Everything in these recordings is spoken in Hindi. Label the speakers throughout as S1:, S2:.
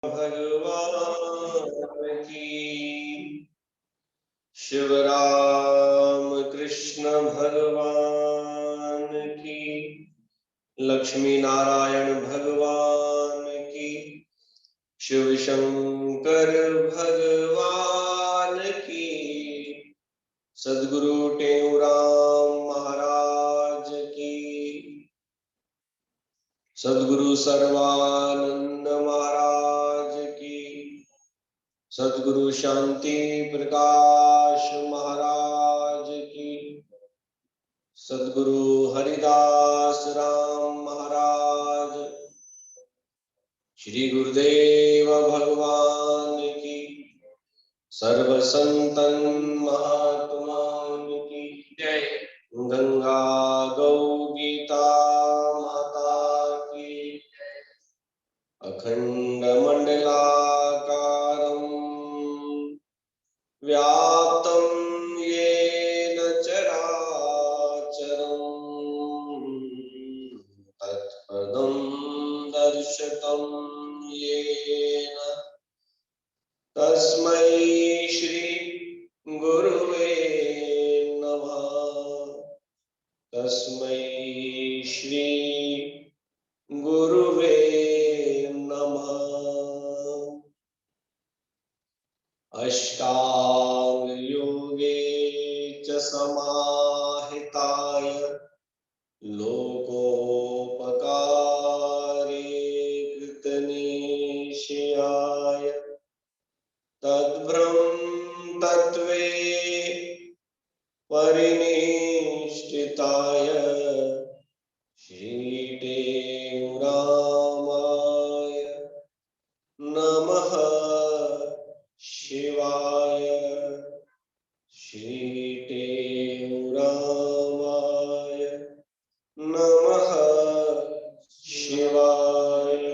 S1: भगवान की, शिवराम कृष्ण भगवान की, लक्ष्मी नारायण भगवान की, शिव शंकर भगवान की, सद्गुरु टेऊराम महाराज की, सद्गुरु सर्वानंद महाराज की, सद्गुरु शांति प्रकाश महाराज की, सद्गुरु हरिदास राम महाराज, श्री गुरुदेव भगवान की, सर्व संतन महात्मान की जय। गंगा गौ गीता माता की, अखंड मंडलाकारं व्याप्तं येन चराचरं तत्पदं दर्शितं येन तस्मै श्री गुरुवे नमः। तस्मै श्री गुरुवे नमः। अष्टांग योगे च समाहिताय लोकोपकारे कृतनिश्चयाय तद्ब्रह्म तत्त्वे परिनिष्ठिताय श्री टेऊरामाय नमः शिवाय। श्री टेऊरामाय नमः शिवाय।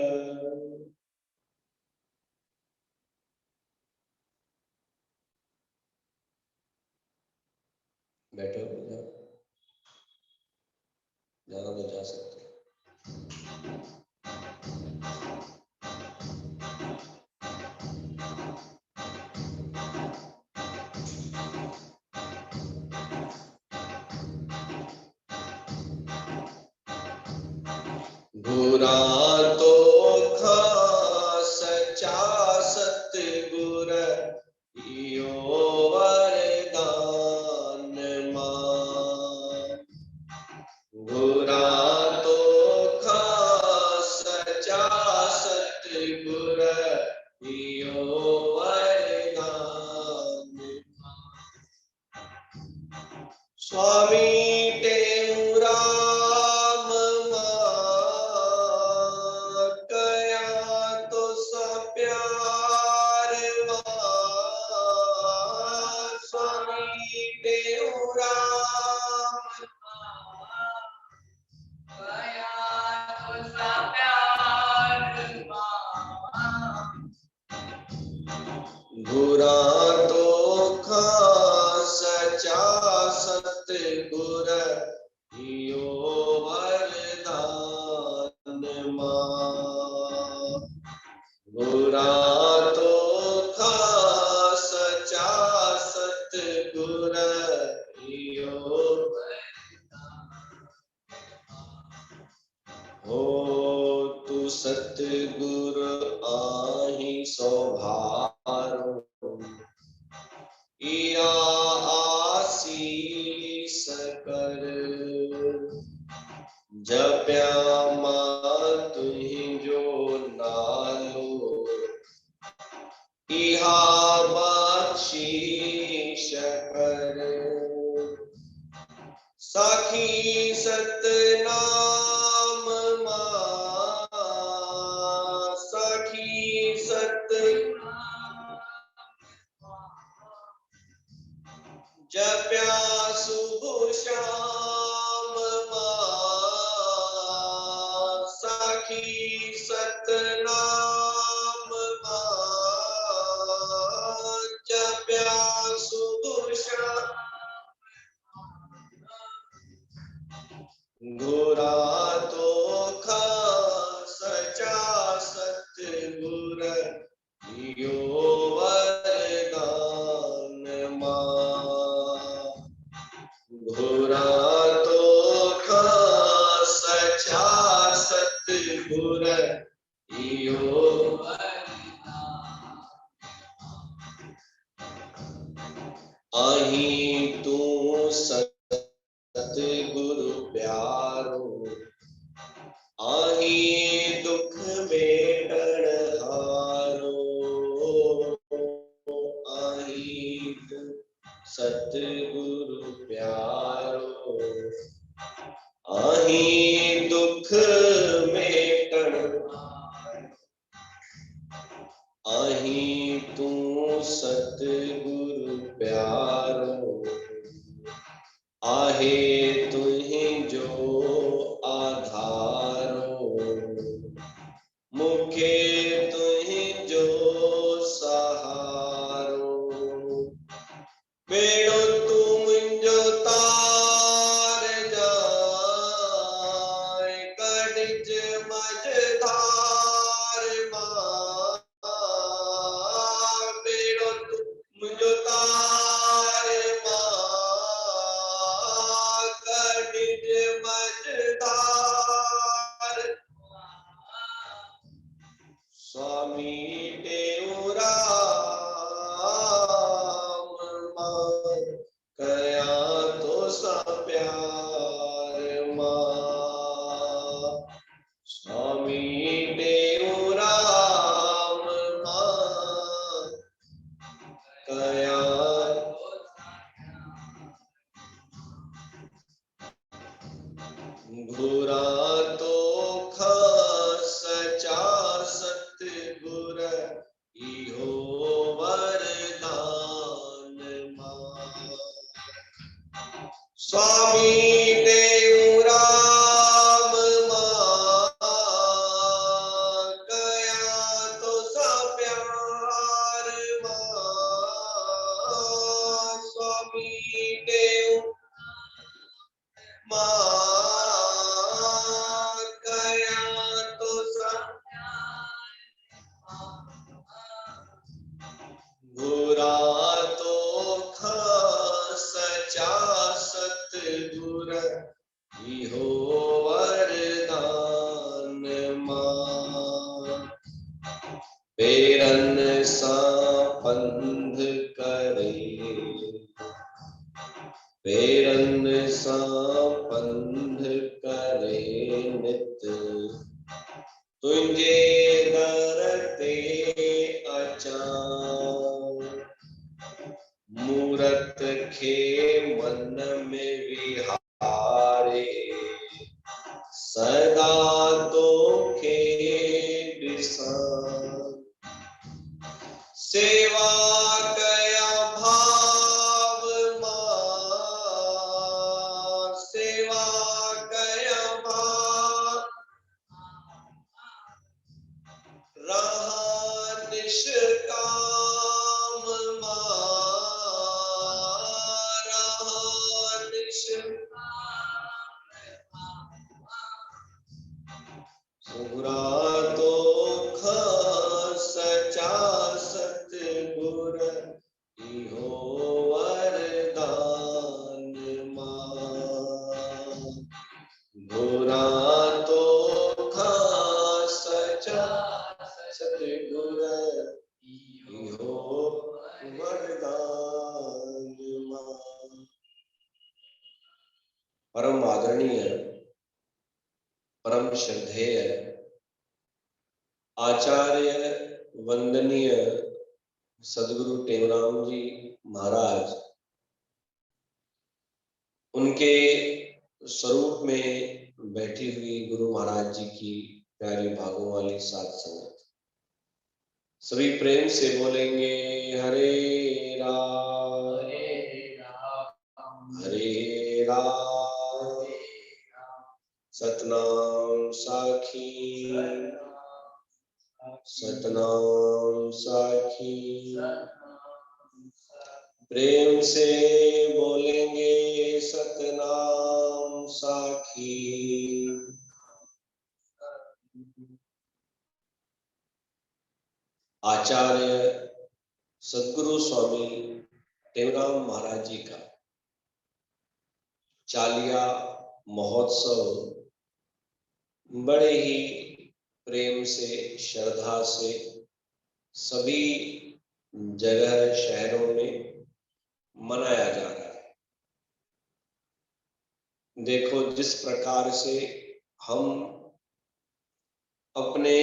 S1: बैठो, जाना तो जा सकते। बुरा तो खा सच्चा सतगुर यो वरदान मां। बुरा तो खा सच्चा सतगुर यो वरदान मां। स्वामी टेऊराम कया तो सब प्यार स्वामी टेऊराम कया तो सब प्यार बुरा तो खा सच्चा सतगुर यो वरदान मां। बुरा तो खा सच्चा सतगुर यो हो तू सतगुर आही सौभारो इया आसीस कर जप्या मां तुहि जो नालो इहा बख्शीश कर। साखी सतनाम मां साखी सतनाम जप्या सुबह शाम मां साखी सतनाम मां जप्या सुबह शाम। बुरा तो खा सच्चा सतगुर यो वरदान मां घोरा तो खा सचा सतगुर यो आही तू सतगुरु प्यारो आही दुख मेटण हारो आही तू सतगुरु प्यारो आही दुख मेटण आही तू सतगुरु प्यारो आहे तुहि जो आधारो मुखे तुहि जो सहारो बेड़ो तू मुंजो तार जाए कड़िज मझधार मां बेड़ो तू मुंजो तार मां कड़िज मझधार स्वामी टेऊरा कया तो सा प्यार मां स्वामी देव राम मां कया घुरा तो खा सचा सतगुर इहो वरदान मां स्वामी देव राम मां गया तो सा प्यार मां स्वामी देव मां गया तो सा घुरा तो खा सचा सतगुर इहो वरदान मां पेरन सा पंध करे पेरन सा पंध करे नित तुझे दर ते अचा मूरत खे मन में विहारे सदा तो खे दिसा सेवा कया भाव मां सेवा कया भाव रहा निष्काम मां रहा सुरा तो खा सचा सतगुर इहो वरदान मां घोरा तो खा सचा सतगुर इहो वरदान मां। परम आदरणीय परम श्रद्धेय आचार्य वंदनीय सदगुरु टेऊराम जी महाराज उनके स्वरूप में बैठी हुई गुरु महाराज जी की प्यारी भागों वाली साध संगत सभी प्रेम से बोलेंगे हरे राम हरे राम सतनाम साखी सतनाम साखी प्रेम से बोलेंगे सतनाम साखी। आचार्य सद्गुरु स्वामी टेवराम महाराज जी का चालिया महोत्सव बड़े ही प्रेम से, श्रद्धा से सभी जगह शहरों में मनाया जा रहा है। देखो जिस प्रकार से हम अपने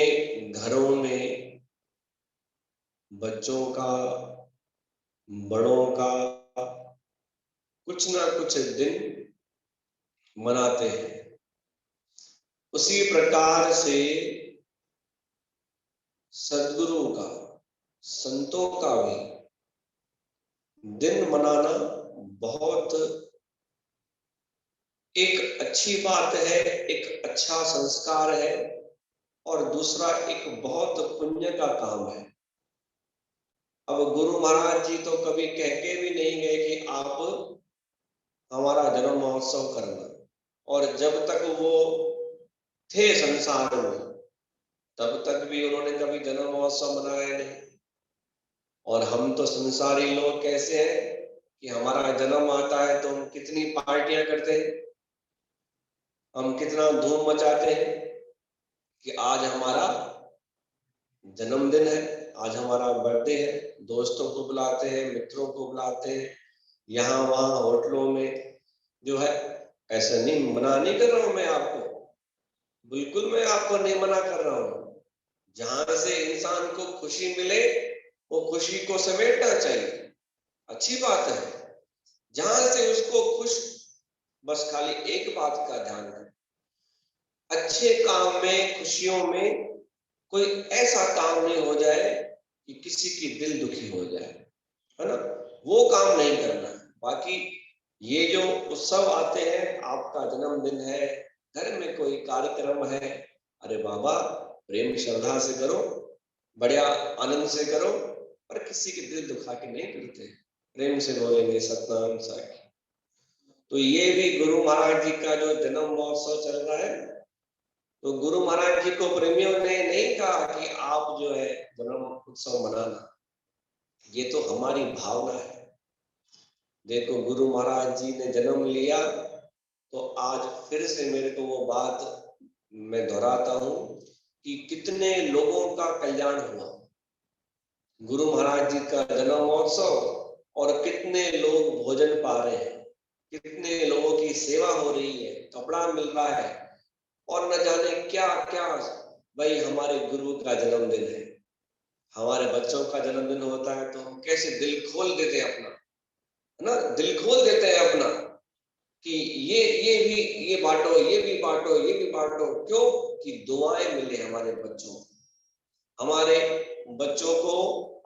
S1: घरों में बच्चों का, बड़ों का कुछ ना कुछ दिन मनाते हैं, उसी प्रकार से सद्गुरु का, संतों का भी दिन मनाना बहुत एक अच्छी बात है, एक अच्छा संस्कार है और दूसरा एक बहुत पुण्य का काम है। अब गुरु महाराज जी तो कभी कह के भी नहीं गए कि आप हमारा जन्म महोत्सव करना, और जब तक वो थे संसार में तब तक भी उन्होंने कभी जन्म महोत्सव मनाया नहीं। और हम तो संसारी लोग कैसे हैं कि हमारा जन्म आता है तो हम कितनी पार्टियां करते हैं, हम कितना धूम मचाते हैं कि आज हमारा जन्मदिन है, आज हमारा बर्थडे है, दोस्तों को बुलाते हैं, मित्रों को बुलाते हैं, यहाँ वहाँ होटलों में जो है। ऐसा नहीं, मना नहीं कर रहा हूं मैं आपको, बिल्कुल मैं आपको नहीं मना कर रहा हूं। जहां से इंसान को खुशी मिले वो खुशी को समेटना चाहिए, अच्छी बात है। जहां से उसको खुश, बस खाली एक बात का ध्यान रखें, अच्छे काम में, खुशियों में कोई ऐसा काम नहीं हो जाए कि किसी की दिल दुखी हो जाए, है ना, वो काम नहीं करना है। बाकी ये जो उत्सव आते हैं, आपका जन्मदिन है, घर में कोई कार्यक्रम है, अरे बाबा प्रेम श्रद्धा से करो, बढ़िया आनंद से करो, पर किसी के दिल दुखा के नहीं करते, प्रेम से बोलेंगे सतनाम साखी। तो ये भी गुरु महाराज जी का जो जन्म महोत्सव चल रहा है, तो गुरु महाराज जी को प्रेमियों ने नहीं कहा कि आप जो है जन्म उत्सव मनाना, ये तो हमारी भावना है। देखो गुरु महाराज जी ने जन्म लिया तो आज फिर से मेरे को वो बात मैं दोहराता हूं कि कितने लोगों का कल्याण हुआ गुरु महाराज जी का जन्म महोत्सव, और कितने लोग भोजन पा रहे हैं, कितने लोगों की सेवा हो रही है, कपड़ा मिल रहा है, और न जाने क्या क्या। भाई हमारे गुरु का जन्मदिन है, हमारे बच्चों का जन्मदिन होता है तो हम कैसे दिल खोल देते हैं अपना, है ना, दिल खोल देते हैं अपना कि ये भी, ये बांटो, ये भी बांटो, ये भी बांटो। क्यों? कि दुआएं मिले हमारे बच्चों को, हमारे बच्चों को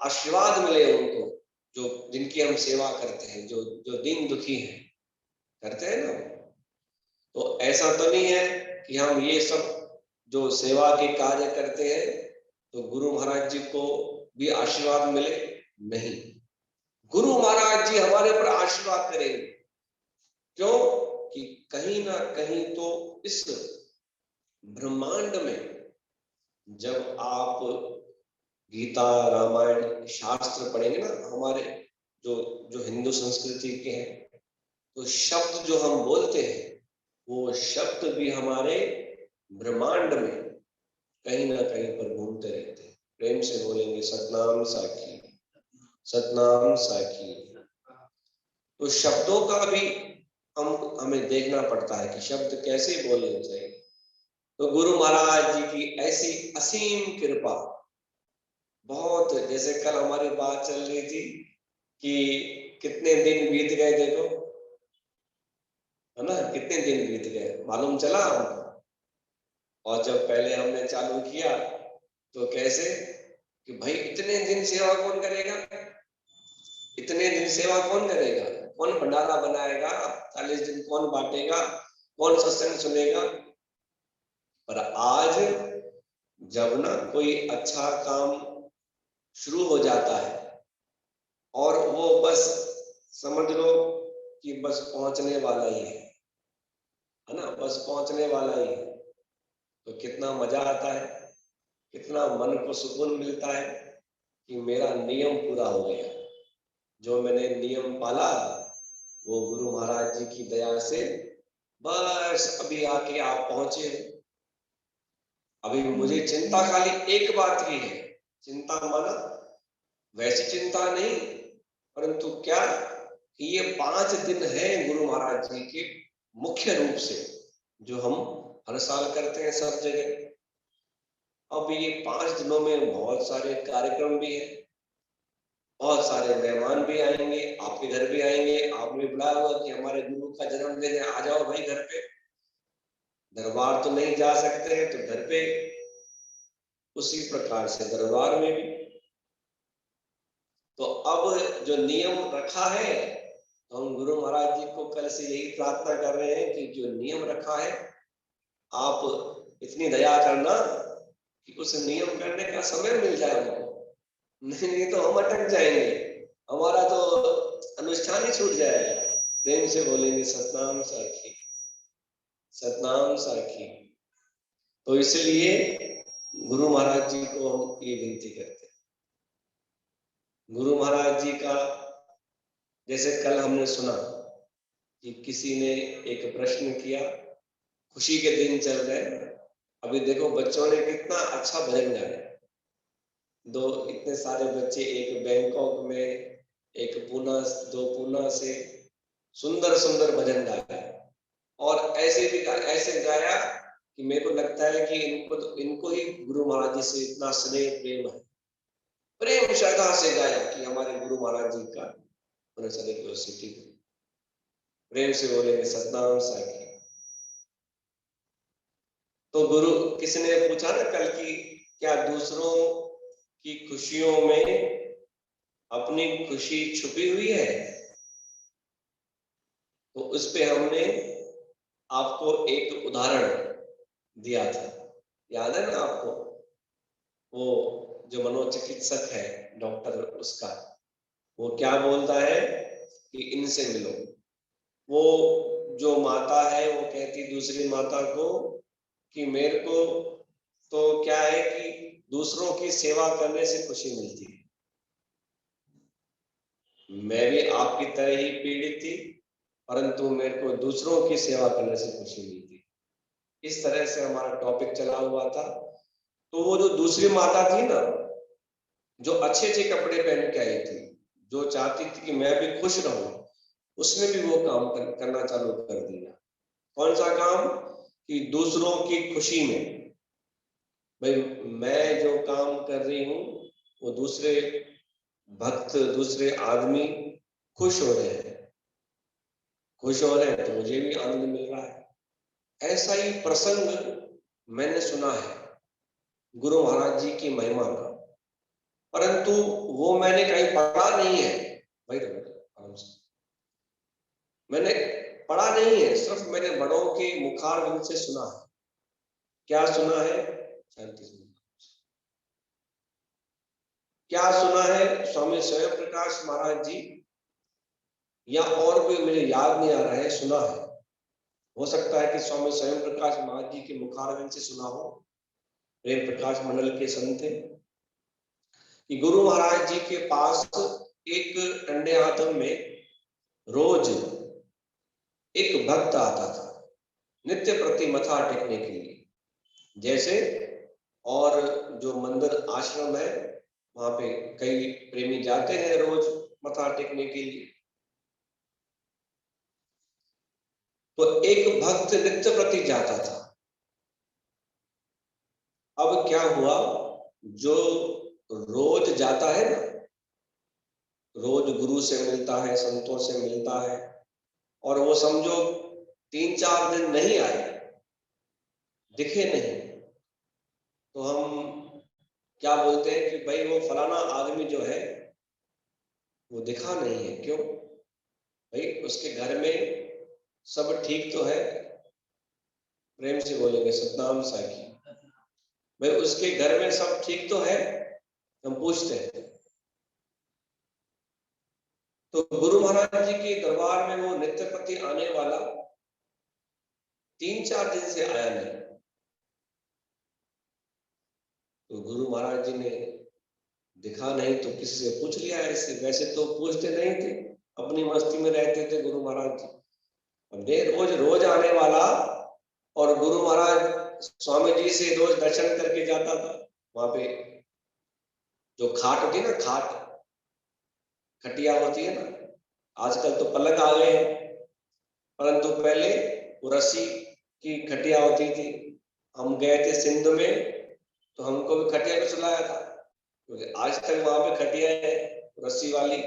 S1: आशीर्वाद मिले, उनको जो जिनकी हम सेवा करते हैं, जो जो दीन दुखी हैं, करते हैं ना। तो ऐसा तो नहीं है कि हम ये सब जो सेवा के कार्य करते हैं तो गुरु महाराज जी को भी आशीर्वाद मिले, नहीं, गुरु महाराज जी हमारे पर आशीर्वाद करेंगे। क्यों? कि कहीं ना कहीं तो इस ब्रह्मांड में जब आप गीता, रामायण, शास्त्र पढ़ेंगे ना, हमारे जो जो हिंदू संस्कृति के हैं, तो शब्द जो हम बोलते हैं वो शब्द भी हमारे ब्रह्मांड में कहीं ना कहीं पर घूमते रहते हैं। प्रेम से बोलेंगे सतनाम साखी, सतनाम साखी। तो शब्दों का भी हमें देखना पड़ता है कि शब्द कैसे बोलने चाहिए। तो गुरु महाराज जी की ऐसी असीम कृपा, बहुत, जैसे कल हमारी बात चल रही थी कि कितने दिन बीत गए, देखो, है ना, कितने दिन बीत गए मालूम चला हमको। और जब पहले हमने चालू किया तो कैसे कि भाई इतने दिन सेवा कौन करेगा, इतने दिन सेवा कौन करेगा, कौन भंडारा बनाएगा, 40 दिन कौन बांटेगा, कौन सत्संग सुनेगा। पर आज जब ना कोई अच्छा काम शुरू हो जाता है और वो बस समझ लो कि बस पहुंचने वाला ही है ना, बस पहुंचने वाला ही है, तो कितना मजा आता है, कितना मन को सुकून मिलता है। कि मेरा नियम पूरा हो गया, जो मैंने नियम पाला वो गुरु महाराज जी की दया से बस अभी आके आप पहुंचे। अभी मुझे चिंता खाली एक बात की है, चिंता माना वैसी चिंता नहीं, परंतु क्या कि ये 5 दिन है गुरु महाराज जी के मुख्य रूप से जो हम हर साल करते हैं सब जगह। अब ये 5 दिनों में बहुत सारे कार्यक्रम भी है, बहुत सारे मेहमान भी आएंगे, आपके घर भी आएंगे। आपने बुलाया होगा कि हमारे गुरु का जन्मदिन है, आ जाओ भाई घर पे। दरबार तो नहीं जा सकते हैं तो घर पे, उसी प्रकार से दरबार में भी। तो अब जो नियम रखा है, तो हम गुरु महाराज जी को कल से यही प्रार्थना कर रहे हैं कि जो नियम रखा है आप इतनी दया करना कि उस नियम करने का समय मिल जाए हमको। नहीं तो हम अटक जाएंगे, हमारा तो अनुष्ठान ही छूट जाएगा। प्रेम से बोलेंगे सतनाम साखी, सतनाम साखी। तो इसलिए गुरु महाराज जी को हम ये विनती करते हैं। गुरु महाराज जी का जैसे कल हमने सुना कि किसी ने एक प्रश्न किया, खुशी के दिन चल रहे, अभी देखो बच्चों ने कितना अच्छा भजन गाया। इतने सारे बच्चे, एक बैंकॉक में, एक पुणे, 2 पुणे से, सुंदर सुंदर भजन गाया। और ऐसे भी ऐसे गाया कि मेरे को लगता है कि इनको ही गुरु महाराज जी से इतना स्नेह प्रेम है, प्रेम श्रद्धा से गाया कि हमारे गुरु महाराज जी का यूनिवर्सिटी प्रेम से बोलेंगे सतनाम साखी। तो गुरु किसने पूछा ना कल की, क्या दूसरों की खुशियों में अपनी खुशी छुपी हुई है? तो उस पे हमने आपको एक उदाहरण दिया था, याद है ना आपको? वो जो मनोचिकित्सक है डॉक्टर, उसका वो क्या बोलता है कि इनसे मिलो। वो जो माता है वो कहती दूसरी माता को कि मेरे को तो क्या है कि दूसरों की सेवा करने से खुशी मिलती है, मैं भी आपकी तरह ही पीड़ित थी, परंतु मेरे को दूसरों की सेवा करने से खुशी मिलती। इस तरह से हमारा टॉपिक चला हुआ था। तो वो जो दूसरी माता थी ना, जो अच्छे अच्छे कपड़े पहन के आई थी, जो चाहती थी कि मैं भी खुश रहूं, उसने भी वो काम करना चालू कर दिया। कौन सा काम? कि दूसरों की खुशी में, भाई मैं जो काम कर रही हूँ वो दूसरे भक्त, दूसरे आदमी खुश हो रहे हैं, खुश हो रहे हैं तो मुझे भी आनंद मिल रहा है। ऐसा ही प्रसंग मैंने सुना है गुरु महाराज जी की महिमा का, परंतु वो मैंने कहीं पढ़ा नहीं है। भाई आराम से, मैंने पढ़ा नहीं है, सिर्फ मैंने बड़ों के मुखारविंद से सुना है। क्या सुना है? शांति से, क्या सुना है? स्वामी स्वयं प्रकाश महाराज जी या और कोई, मुझे याद नहीं आ रहा है, सुना है। हो सकता है कि स्वामी स्वयं प्रकाश महाराज जी के मुखारविंद से सुना हो। प्रेम प्रकाश मंडल के संत थे कि गुरु महाराज जी के पास एक ठंडे आतम में रोज एक भक्त आता था, नित्य प्रति मथा टेकने के लिए। जैसे और जो मंदिर आश्रम है वहां पे कई प्रेमी जाते हैं रोज मथा टेकने के लिए। तो एक भक्त नित्य प्रति जाता था। अब क्या हुआ, जो रोज जाता है ना, रोज गुरु से मिलता है, संतों से मिलता है, और वो समझो 3-4 दिन नहीं आए, दिखे नहीं, तो हम क्या बोलते हैं कि भाई वो फलाना आदमी जो है वो दिखा नहीं है। क्यों? भाई उसके घर में सब ठीक तो है? प्रेम से बोलेंगे सतनाम साखी। भाई उसके घर में सब ठीक तो है? हम पूछते हैं। तो गुरु महाराज जी के दरबार में वो नित्य प्रति आने वाला 3-4 दिन से आया नहीं। तो गुरु महाराज जी ने दिखा नहीं तो किसी से पूछ लिया ऐसे, वैसे तो पूछते नहीं थे, अपनी मस्ती में रहते थे गुरु महाराज जी। अब रोज रोज आने वाला और गुरु महाराज स्वामी जी से रोज दर्शन करके जाता था। वहां पे जो खाट होती है ना, खाट खटिया होती है ना, आजकल तो पलंग आ गए हैं, परंतु पहले वो रस्सी की खटिया होती थी। हम गए थे सिंध में तो हमको भी खटिया पे सुलाया था, क्योंकि आज तक वहां पे खटिया है रस्सी वाली,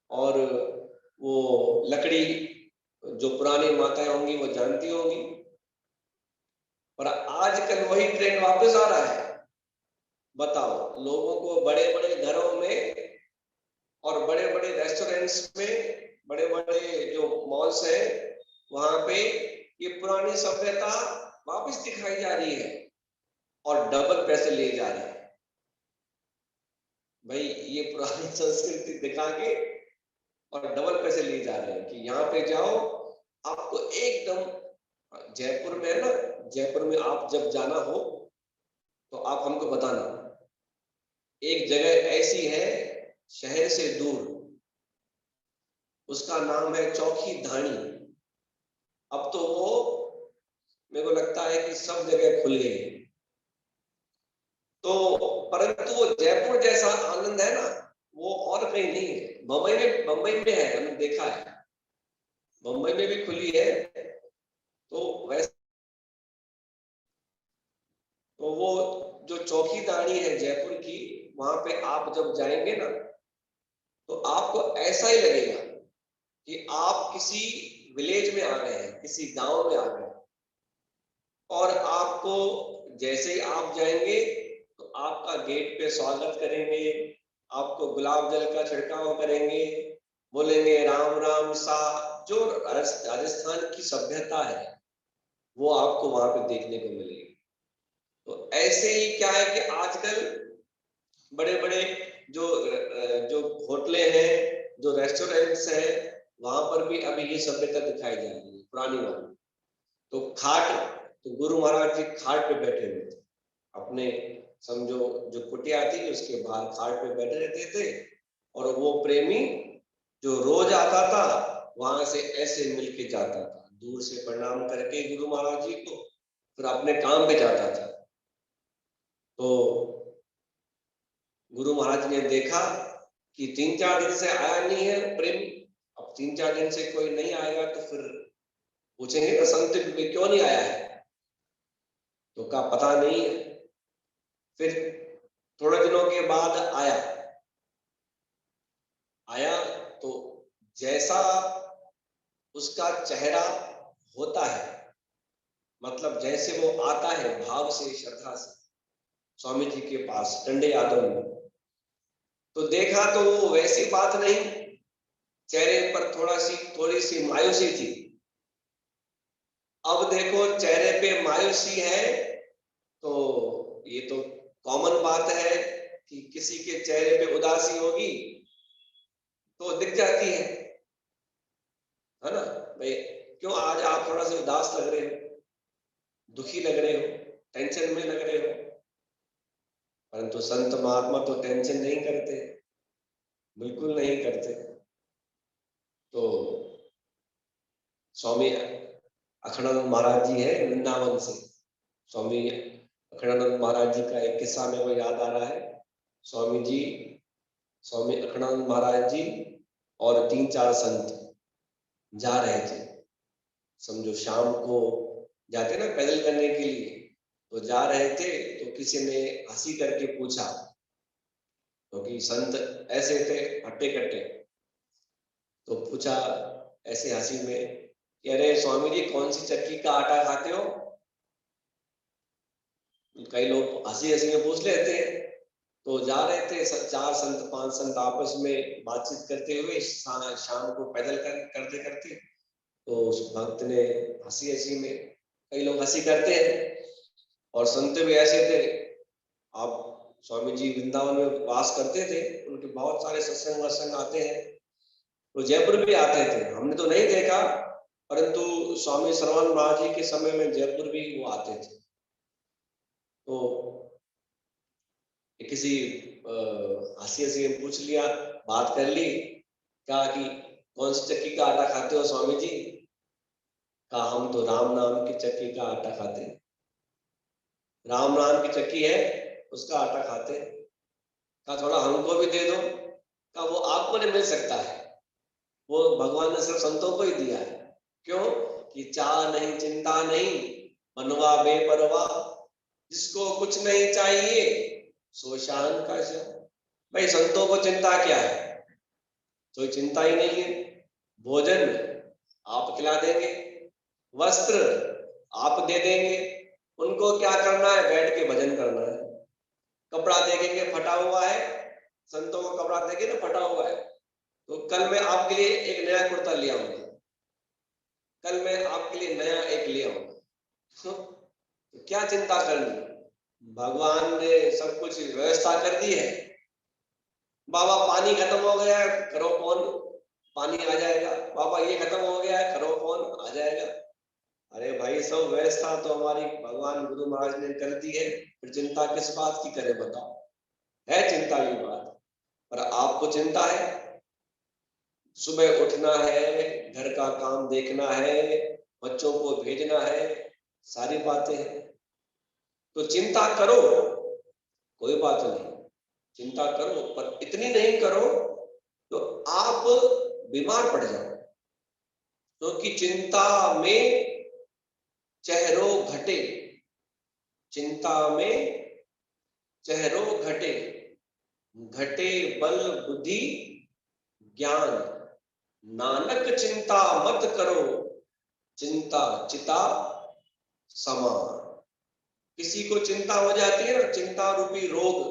S1: और वो लकड़ी जो पुरानी माताएं होंगी वो जानती होंगी। पर आजकल वही ट्रेंड वापस आ रहा है। बताओ, लोगों को बड़े बड़े घरों में और बड़े बड़े रेस्टोरेंट्स में, बड़े बड़े जो मॉल्स है, वहां पे ये पुरानी सभ्यता वापस दिखाई जा रही है और डबल पैसे लिए जा रहे हैं। भाई ये पुरानी संस्कृति दिखा के और डबल पैसे लिए जा रहे हैं कि यहाँ पे जाओ, आपको एकदम जयपुर में है ना, जयपुर में आप जब जाना हो तो आप हमको बताना। एक जगह ऐसी है शहर से दूर, उसका नाम है चौकी धानी। अब तो वो मेरे को लगता है कि सब जगह खुल गई। तो परंतु वो जयपुर जैसा आनंद है ना, वो और कहीं नहीं है। बम्बई में है, हमने देखा है, बम्बई में भी खुली है। तो वैसे तो वो जो चौकीदानी है जयपुर की, वहां पे आप जब जाएंगे ना तो आपको ऐसा ही लगेगा कि आप किसी विलेज में आ गए हैं, किसी गांव में आ गए हैं। और आपको जैसे ही आप जाएंगे तो आपका गेट पे स्वागत करेंगे, आपको गुलाब जल का छिड़काव करेंगे, बोलेंगे राम राम सा। जो राजस्थान की सभ्यता है वो आपको वहां पे देखने को मिलेगी। तो ऐसे ही क्या है कि आजकल बड़े बड़े जो जो होटलें हैं, जो रेस्टोरेंट्स हैं, वहां पर भी अभी ये सभ्यता दिखाई जा रही है, पुरानी वाली। तो खाट, तो गुरु महाराज जी खाट पे बैठे हुए थे अपने, समझो जो कुटिया थी उसके बाहर खाट पे बैठे रहते थे। और वो प्रेमी जो रोज आता था वहां से ऐसे मिलके जाता था, दूर से प्रणाम करके गुरु महाराज जी को, फिर अपने काम पे जाता था। तो गुरु महाराज ने देखा कि 3-4 दिन से आया नहीं है प्रेमी, अब 3-4 दिन से कोई नहीं आएगा तो फिर पूछेंगे ना संत में क्यों नहीं आया है, तो कहा पता नहीं है। फिर थोड़े दिनों के बाद आया तो जैसा उसका चेहरा होता है, मतलब जैसे वो आता है भाव से, श्रद्धा से स्वामी जी के पास टंडे यादव में, तो देखा तो वो वैसी बात नहीं, चेहरे पर थोड़ी सी मायूसी थी। अब देखो चेहरे पे मायूसी है तो ये तो कॉमन बात है कि किसी के चेहरे पे उदासी होगी तो दिख जाती है ना। भाई क्यों आज आप थोड़ा सा उदास लग रहे हो, दुखी लग रहे हो, टेंशन में लग रहे हो। परंतु संत महात्मा तो टेंशन नहीं करते, बिल्कुल नहीं करते। तो स्वामी अखंडानंद महाराज जी है वृंदावन से। स्वामी अखंडानंद महाराज जी का एक किस्सा मेरे को याद आ रहा है। स्वामी अखंडानंद महाराज जी और 3-4 संत जा रहे थे, समझो शाम को जाते ना पैदल करने के लिए, तो जा रहे थे तो किसी ने हंसी करके पूछा, क्योंकि संत ऐसे थे हट्टे कट्टे, तो पूछा ऐसे हंसी में कि अरे स्वामी जी कौन सी चक्की का आटा खाते हो। कई लोग हंसी हंसी में पूछ लेते हैं। तो जा रहे थे 4 संत 5 संत आपस में बातचीत करते हुए शाम को पैदल करते करते, तो उस भक्त ने हंसी हंसी में, कई लोग हंसी करते हैं और संत भी ऐसे थे। आप स्वामी जी वृंदावन में वास करते थे, उनके बहुत सारे सत्संग वत्संग आते हैं, तो जयपुर भी आते थे, हमने तो नहीं देखा, परंतु स्वामी सर्वानंद महाराज जी के समय में जयपुर भी वो आते थे। तो किसी हंसी हंसी में पूछ लिया, बात कर ली। कहा कि कौन सी चक्की का आटा खाते हो स्वामी जी? कहा हम तो राम नाम की चक्की का आटा खाते हैं, राम नाम की चक्की है उसका आटा खाते हैं। कहा थोड़ा हमको भी दे दो। कहा वो आपको नहीं मिल सकता है, वो भगवान ने सिर्फ संतों को ही दिया है। क्यों? कि चाह नहीं चिंता नहीं, मनवा बेपरवाह, जिसको कुछ नहीं चाहिए सो शान का शाह। भाई संतों को चिंता क्या है? कोई चिंता ही नहीं है। भोजन आप खिला देंगे, वस्त्र आप दे देंगे, उनको क्या करना है? बैठ के भजन करना है। कपड़ा देखेंगे फटा हुआ है, संतों को कपड़ा देंगे ना फटा हुआ है, तो कल मैं आपके लिए एक नया कुर्ता ले आऊंगा, कल मैं आपके लिए नया एक ले आऊंगा। तो क्या चिंता करनी? भगवान ने सब कुछ व्यवस्था कर दी है। बाबा पानी खत्म हो गया है, करो फोन, पानी आ जाएगा। बाबा ये खत्म हो गया है, करो फोन, आ जाएगा। अरे भाई सब व्यवस्था तो हमारी भगवान गुरु महाराज ने कर दी है, फिर चिंता किस बात की करे बताओ? है चिंता की बात? पर आपको चिंता है, सुबह उठना है, घर का काम देखना है, बच्चों को भेजना है, सारी बातें हैं। तो चिंता करो, कोई बात नहीं, चिंता करो, पर इतनी नहीं करो तो आप बीमार पड़ जाओ। क्योंकि चिंता में चेहरो घटे, चिंता में चेहरो घटे, घटे बल बुद्धि ज्ञान, नानक चिंता मत करो, चिंता चिता समान। किसी को चिंता हो जाती है ना, चिंता रूपी रोग,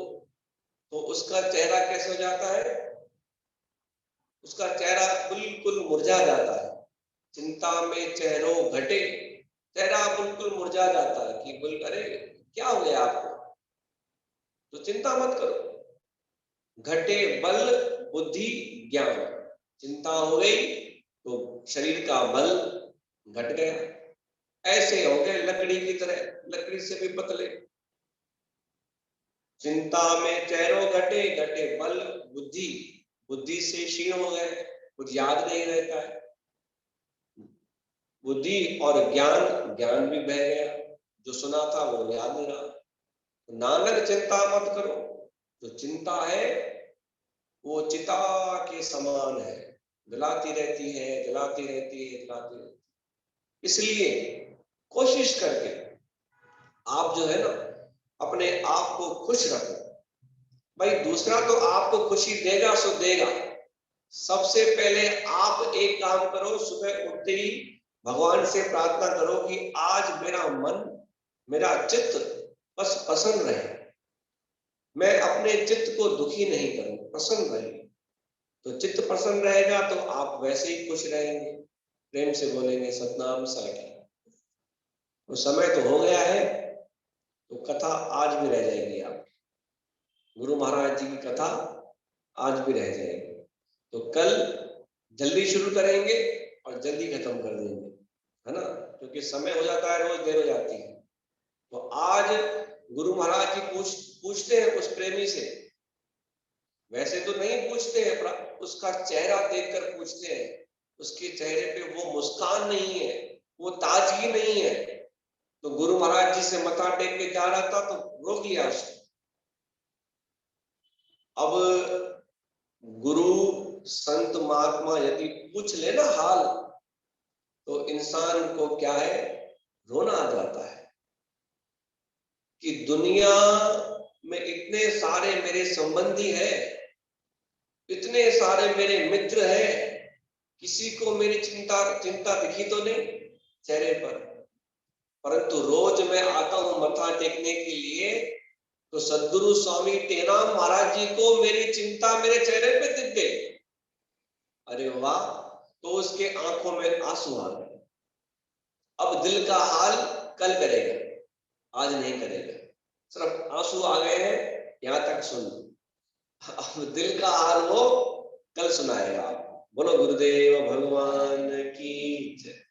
S1: तो उसका चेहरा कैसे हो जाता है? उसका चेहरा बिल्कुल मुरझा जाता है। चिंता में चेहरो घटे, चेहरा बिल्कुल मुरझा जाता है कि बोल अरे क्या हो गया आपको? तो चिंता मत करो। घटे बल बुद्धि ज्ञान, चिंता हो गई तो शरीर का बल घट गया, ऐसे हो गए लकड़ी की तरह, लकड़ी से भी पतले। चिंता में चेहरो घटे, घटे बल बुद्धि, बुद्धि से क्षीण हो गए, कुछ याद नहीं रहता है। बुद्धि और ज्ञान, ज्ञान भी बह गया, जो सुना था वो याद नहीं रहा। तो नानक चिंता मत करो। जो चिंता है वो चिता के समान है, जलाती रहती है, जलाती रहती है, जलाती रहती है। इसलिए कोशिश करके आप जो है ना अपने आप को खुश रखो। भाई दूसरा तो आपको खुशी देगा सो देगा, सबसे पहले आप एक काम करो, सुबह उठते ही भगवान से प्रार्थना करो कि आज मेरा मन, मेरा चित्त बस प्रसन्न रहे, मैं अपने चित्त को दुखी नहीं करूं, प्रसन्न रहे। तो चित्त प्रसन्न रहेगा तो आप वैसे ही खुश रहेंगे। प्रेम से बोलेंगे सतनाम साखी। तो समय तो हो गया है, तो कथा आज भी रह जाएगी, आप गुरु महाराज जी की कथा आज भी रह जाएगी। तो कल जल्दी शुरू करेंगे और जल्दी खत्म कर देंगे, है ना? क्योंकि समय हो जाता है, रोज देर हो जाती है। तो आज गुरु महाराज जी पूछते हैं उस प्रेमी से, वैसे तो नहीं पूछते हैं, पर उसका चेहरा देखकर पूछते हैं। उसके चेहरे पे वो मुस्कान नहीं है, वो ताजगी नहीं है। तो गुरु महाराज जी से मथा टेक के जा रहा था तो रोक लिया उसने। अब गुरु संत महात्मा यदि पूछ लेना हाल, तो इंसान को क्या है, रोना आ जाता है कि दुनिया में इतने सारे मेरे संबंधी हैं, इतने सारे मेरे मित्र हैं, किसी को मेरी चिंता दिखी तो नहीं चेहरे पर। परंतु रोज मैं आता हूं मत्था टेकने के लिए, तो सद्गुरु स्वामी टेराम महाराज जी को मेरी चिंता मेरे चेहरे पे दिख गई। अरे वाह! तो उसके आंखों में आंसू आ गए। अब दिल का हाल कल करेगा, आज नहीं करेगा। सिर्फ आंसू आ गए हैं, यहां तक सुन लो। अब दिल का हाल वो कल सुनाएगा आपको। बोलो गुरुदेव भगवान की जय।